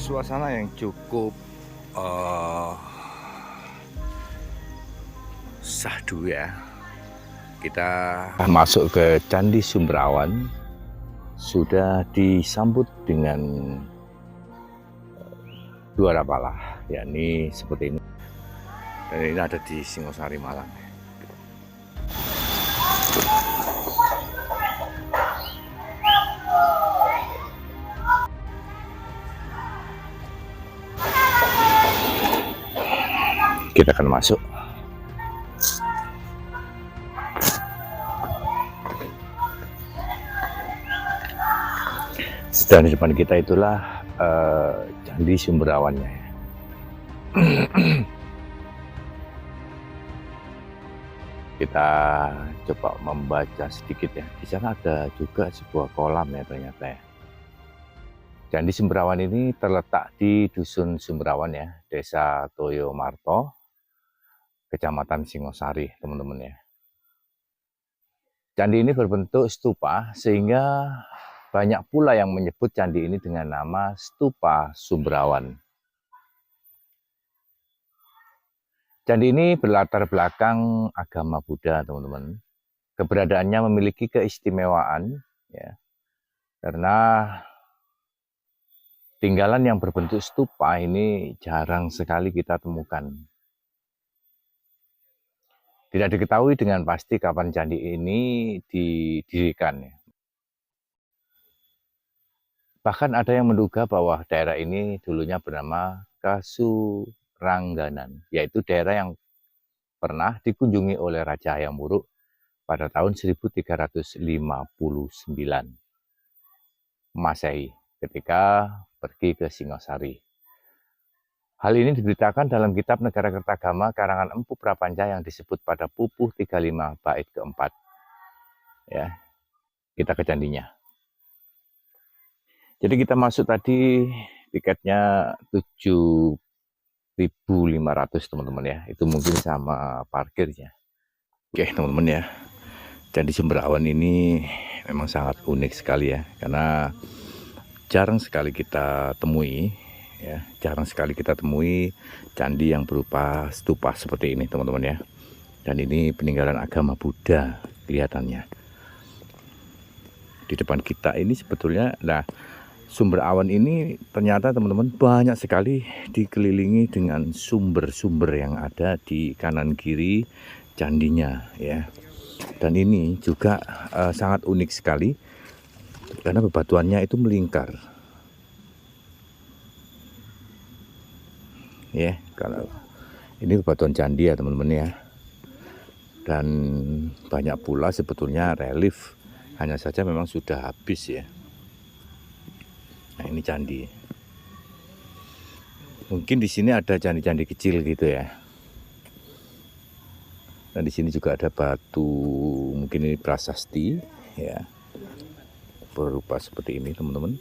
suasana yang cukup syahdu ya. Kita masuk ke Candi Sumberawan, sudah disambut dengan dua palah, yakni seperti ini. Dan ini ada di Singosari Malang. Kita akan masuk. Dan di depan kita itulah Candi Sumberawannya. Kita coba membaca sedikit ya. Di sana ada juga sebuah kolam ya ternyata ya. Candi Sumberawan ini terletak di Dusun Sumberawan ya, Desa Toyomarto, Kecamatan Singosari, teman-teman ya. Candi ini berbentuk stupa sehingga banyak pula yang menyebut candi ini dengan nama Stupa Sumberawan. Candi ini berlatar belakang agama Buddha, teman-teman. Keberadaannya memiliki keistimewaan ya, karena tinggalan yang berbentuk stupa ini jarang sekali kita temukan. Tidak diketahui dengan pasti kapan candi ini didirikan. Bahkan ada yang menduga bahwa daerah ini dulunya bernama Kasurangganan, yaitu daerah yang pernah dikunjungi oleh Raja Hayam Wuruk pada tahun 1359 Masehi ketika pergi ke Singosari. Hal ini diberitakan dalam kitab Negara Kertagama karangan Empu Prapanca yang disebut pada Pupuh 35 bait keempat. Ya, kita ke candinya. Jadi kita masuk tadi tiketnya 7.500 teman-teman ya. Itu mungkin sama parkirnya. Oke teman-teman ya. Candi Sumberawan ini memang sangat unik sekali ya, karena jarang sekali kita temui ya, jarang sekali kita temui candi yang berupa stupa seperti ini teman-teman ya. Dan ini peninggalan agama Buddha kelihatannya. Di depan kita ini sebetulnya, nah Sumberawan ini ternyata teman-teman banyak sekali dikelilingi dengan sumber-sumber yang ada di kanan kiri candinya ya. Dan ini juga sangat unik sekali karena bebatuannya itu melingkar. Ya, kalau ini bebatuan candi ya teman-teman ya. Dan banyak pula sebetulnya relief, hanya saja memang sudah habis ya. Nah, ini candi. Mungkin di sini ada candi-candi kecil gitu ya. Dan di sini juga ada batu, mungkin ini prasasti ya, berupa seperti ini teman-teman.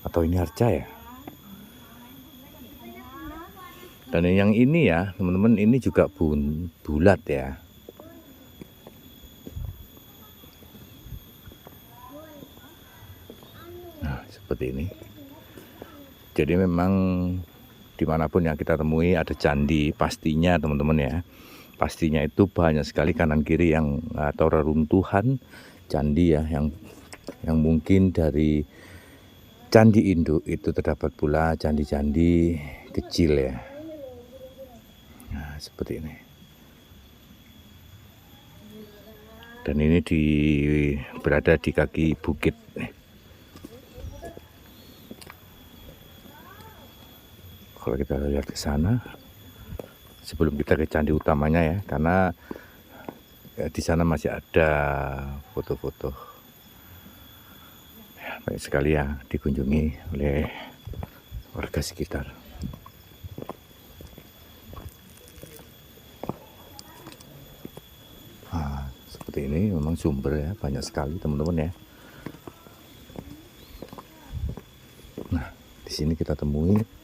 Atau ini arca ya. Dan yang ini ya teman-teman, ini juga bulat ya. Nah seperti ini. Jadi memang dimanapun yang kita temui ada candi, pastinya teman-teman ya, pastinya itu banyak sekali kanan kiri yang atau reruntuhan candi ya, yang mungkin dari candi induk itu terdapat pula candi-candi kecil ya. Nah seperti ini. Dan ini berada di kaki bukit. Kalau kita lihat ke sana, sebelum kita ke candi utamanya ya, karena ya, di sana masih ada foto-foto ya, banyak sekali yang dikunjungi oleh warga sekitar. Nah, seperti ini memang sumber ya, banyak sekali teman-teman ya. Nah, di sini kita temui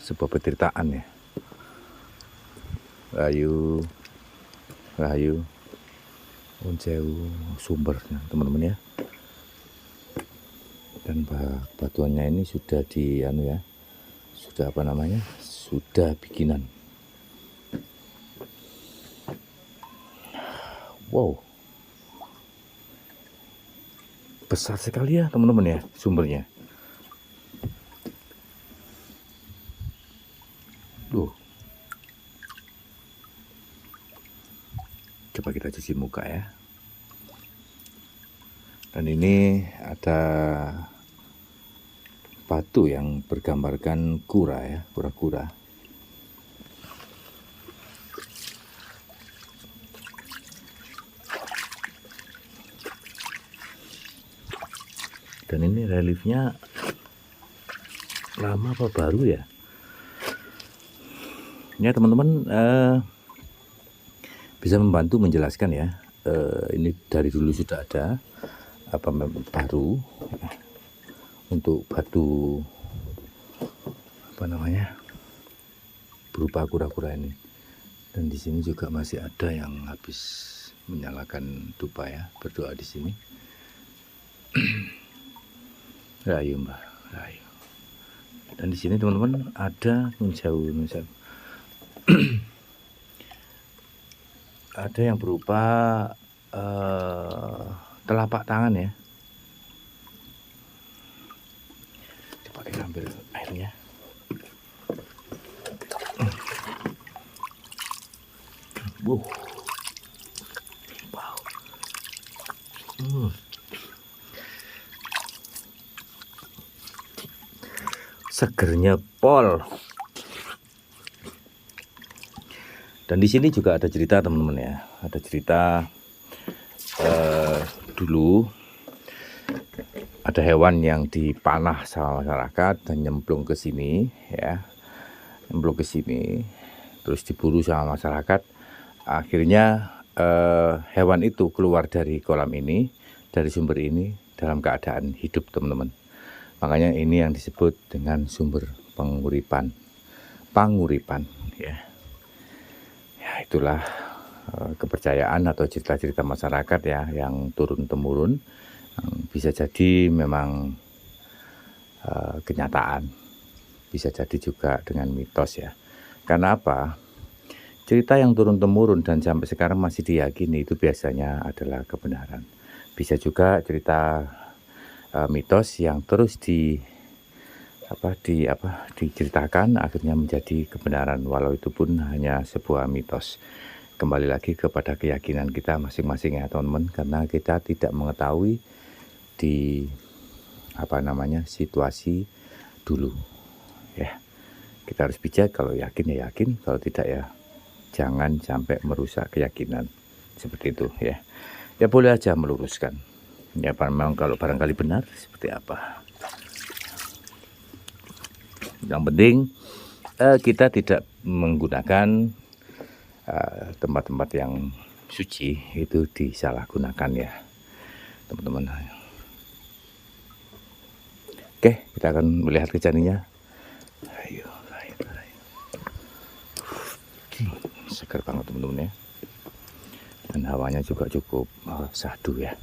sebuah petirtaan ya. Rahayu Oncewu sumbernya teman-teman ya. Dan batuannya ini sudah di sudah apa namanya, sudah bikinan. Wow, besar sekali ya teman-teman ya sumbernya. Coba kita cuci muka ya. Dan ini ada batu yang bergambarkan kura ya, kura-kura. Dan ini reliefnya lama apa baru ya? Ya teman-teman, bisa membantu menjelaskan ya. Ini dari dulu sudah ada apa memang baru untuk batu apa namanya berupa kura-kura ini. Dan di sini juga masih ada yang habis menyalakan dupa ya, berdoa di sini. Rayu Mbah, rayu. Dan di sini teman-teman ada menjauh ada yang berupa telapak tangan ya. Coba kita ambil airnya. Wow. Segernya pol. Dan di sini juga ada cerita teman-teman ya. Ada cerita dulu ada hewan yang dipanah sama masyarakat dan nyemplung ke sini ya. Nyemplung ke sini terus diburu sama masyarakat. Akhirnya hewan itu keluar dari kolam ini, dari sumber ini dalam keadaan hidup teman-teman. Makanya ini yang disebut dengan sumber panguripan ya. Ya itulah kepercayaan atau cerita-cerita masyarakat ya yang turun-temurun, bisa jadi memang kenyataan, bisa jadi juga dengan mitos ya. Karena apa? Cerita yang turun-temurun dan sampai sekarang masih diyakini itu biasanya adalah kebenaran. Bisa juga cerita mitos yang terus diceritakan akhirnya menjadi kebenaran, walau itu pun hanya sebuah mitos. Kembali lagi kepada keyakinan kita masing-masing ya teman-teman, karena kita tidak mengetahui di situasi dulu ya. Kita harus bijak, kalau yakin ya yakin, kalau tidak ya jangan sampai merusak keyakinan seperti itu ya. Ya boleh aja meluruskan ya, memang kalau barangkali benar seperti apa. Yang penting kita tidak menggunakan tempat-tempat yang suci itu disalahgunakan ya teman-teman. Oke, kita akan melihat ke janinya. Ayo. Segar banget teman-teman ya. Dan hawanya juga cukup syahdu ya.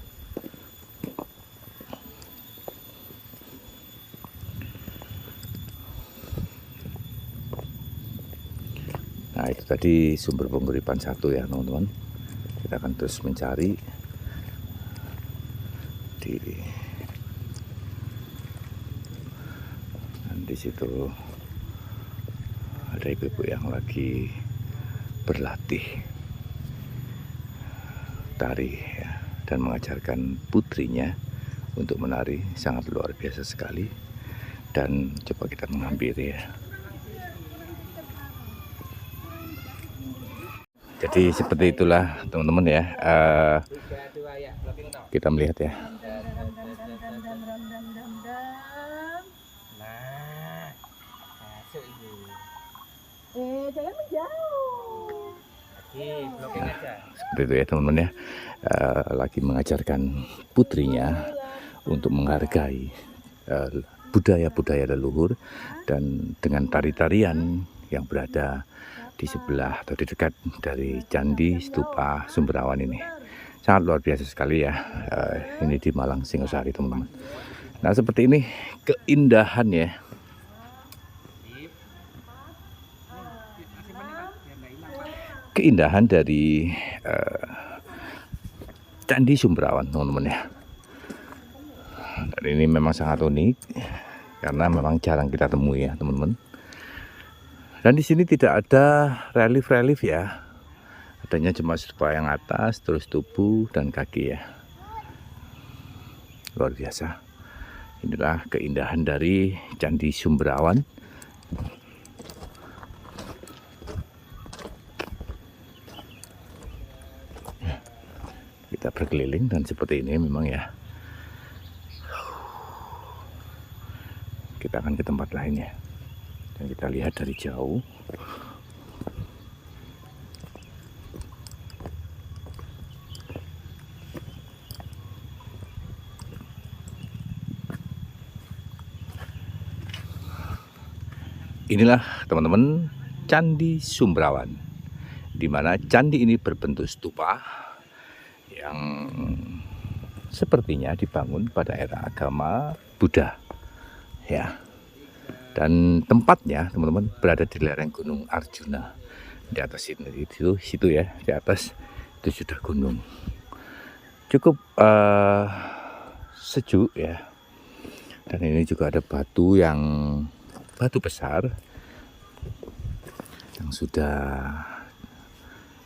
Nah itu tadi sumber penguripan satu ya teman-teman. Kita akan terus mencari di situ ada ibu-ibu yang lagi berlatih tari ya, dan mengajarkan putrinya untuk menari, sangat luar biasa sekali. Dan coba kita menghampiri ya. Jadi seperti itulah teman-teman ya, kita melihat ya. Jangan menjauh. Seperti itu ya teman-teman ya, lagi mengajarkan putrinya untuk menghargai budaya-budaya leluhur, dan dengan tari-tarian yang berada di sebelah atau di dekat dari Candi Stupa Sumberawan ini. Sangat luar biasa sekali ya, ini di Malang Singosari teman-teman. Nah, seperti ini keindahan ya. Keindahan dari Candi Sumberawon, teman-teman ya. Dan ini memang sangat unik karena memang jarang kita temui ya, teman-teman. Dan di sini tidak ada relief-relief ya. Adanya cuma stupa yang atas, terus tubuh dan kaki ya. Luar biasa. Inilah keindahan dari Candi Sumberawon. Kita berkeliling dan seperti ini memang ya. Kita akan ke tempat lainnya dan kita lihat dari jauh. Inilah teman-teman Candi Sumberawon, di mana candi ini berbentuk stupa yang sepertinya dibangun pada era agama Buddha ya. Dan tempatnya teman-teman berada di lereng Gunung Arjuna. Di atas itu situ ya, di atas itu sudah gunung. Cukup sejuk ya. Dan ini juga ada batu besar yang sudah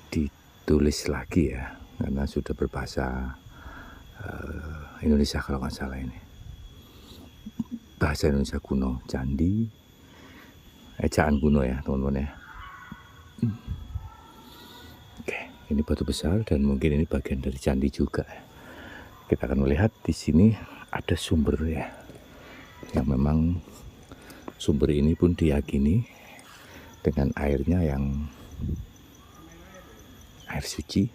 ditulis lagi ya, karena sudah berbahasa Indonesia kalau nggak salah ini. Bahasa Indonesia kuno, candi, ejaan kuno ya teman-teman ya. Oke, ini batu besar dan mungkin ini bagian dari candi juga. Kita akan melihat di sini ada sumber ya, yang memang sumber ini pun diyakini dengan airnya yang air suci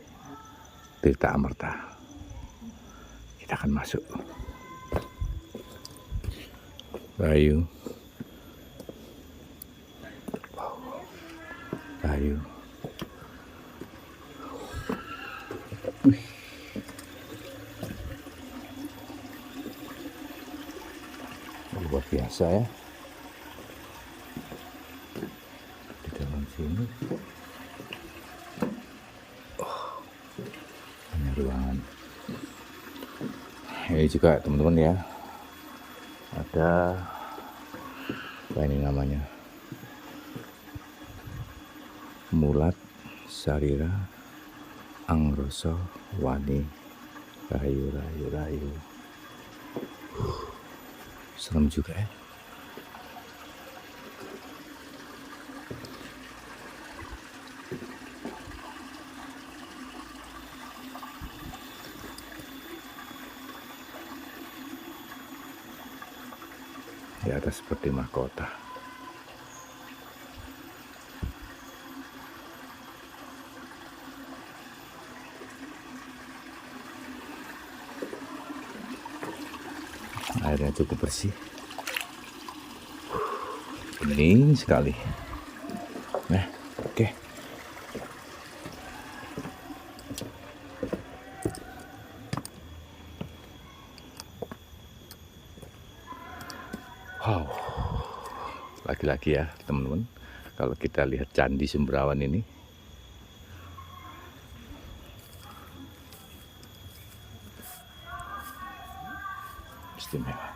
Tirta Amerta. Kita akan masuk. Rahayu. Wow. Rahayu. Luar biasa ya. Di dalam sini hanya ruangan. Ini juga teman-teman ya, ada apa ini namanya, Mulat Sarira Angroso Wani Rahayu. Serem juga ya. Di atas seperti mahkota. Airnya cukup bersih, bening sekali. Nah, oke. Wow, lagi-lagi ya teman-teman, kalau kita lihat Candi Sumberawon ini, istimewa.